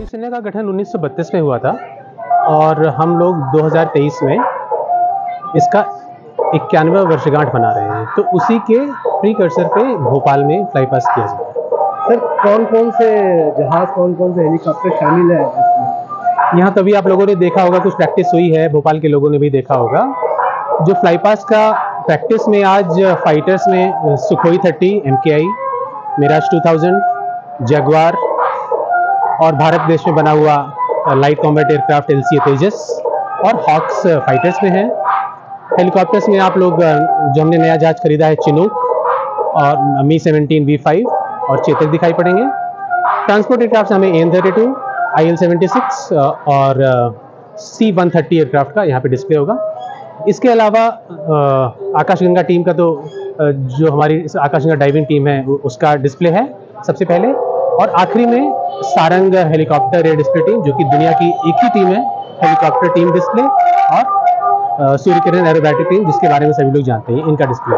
वायुसेना का गठन 1932 में हुआ था और हम लोग 2023 में इसका 91वां वर्षगांठ मना रहे हैं, तो उसी के प्रीकर्सर पे भोपाल में फ्लाई पास्ट किया जाता है। सर कौन कौन से जहाज, कौन कौन से हेलीकॉप्टर शामिल है इसमें? यहाँ तभी आप लोगों ने देखा होगा, कुछ प्रैक्टिस हुई है, भोपाल के लोगों ने भी देखा होगा। जो फ्लाई पास्ट का प्रैक्टिस में आज फाइटर्स में सुखोई 30 MKI, मिराज 2000, जगुआर और भारत देश में बना हुआ लाइट कॉम्बैट एयरक्राफ्ट LCA तेजस और हॉक्स फाइटर्स में है। हेलीकॉप्टर्स में आप लोग जो हमने नया जहाज खरीदा है चिनूक और Mi-17 V5 और चेतक दिखाई पड़ेंगे। ट्रांसपोर्ट एयरक्राफ्ट हमें AN-32, IL-76 और C-130 एयरक्राफ्ट का यहाँ पे डिस्प्ले होगा। इसके अलावा आकाशगंगा टीम का तो जो हमारी आकाशगंगा डाइविंग टीम है उसका डिस्प्ले है सबसे पहले, और आखिरी में Sarang helicopter air display team, जो कि दुनिया की एक ही टीम है हेलीकॉप्टर टीम डिस्प्ले, और सूर्य किरण एरोबैटिक टीम, जिसके बारे में सभी लोग जानते हैं, इनका डिस्प्ले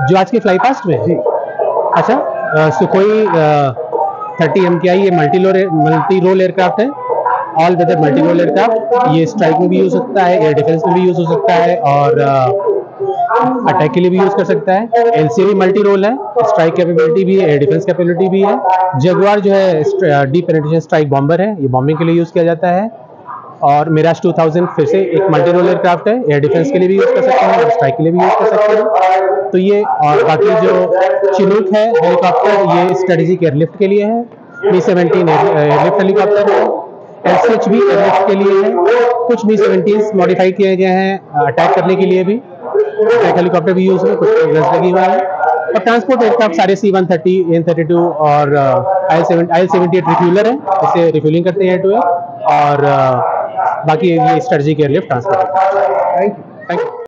जो आज के फ्लाई पास्ट में है। अच्छा, सुखोई 30 MKI ये मल्टी रोल एयरक्राफ्ट है, all weather multi role aircraft. ये स्ट्राइक में भी यूज हो सकता है, एयर डिफेंस में भी यूज हो सकता है और अटैक के लिए भी यूज कर सकता है। LCA भी मल्टी रोल है, स्ट्राइक कैपेबिलिटी भी है, एयर डिफेंस कैपेबिलिटी भी है। जगुआर जो है डीप पेनिट्रेशन स्ट्राइक बॉम्बर है, ये बॉम्बिंग के लिए यूज किया जाता है। और मिराज 2000 फिर से एक मल्टी रोल एयरक्राफ्ट है, एयर डिफेंस के लिए भी यूज कर सकते हैं और स्ट्राइक के लिए भी यूज कर सकते हैं। तो ये, और बाकी जो चिनूक है हेलीकॉप्टर, ये स्ट्रेटेजिक एयरलिफ्ट के लिए है। Mi-17 एयरलिफ्ट हेलीकॉप्टर है, LCH भी एयरलिफ्ट के लिए है। कुछ Mi-17 मॉडिफाई किए गए हैं अटैक करने के लिए भी, अटैक हेलीकॉप्टर भी यूज है, कुछ प्रोग्रेस लगी हुई है। और ट्रांसपोर्ट एयरक्राफ्ट सारे C-130, AN-32 और IL-78 रिफ्यूलर है, इससे रिफ्यूलिंग करते हैं एयर टू एयर, और बाकी ये strategic airlift transport. Thank you.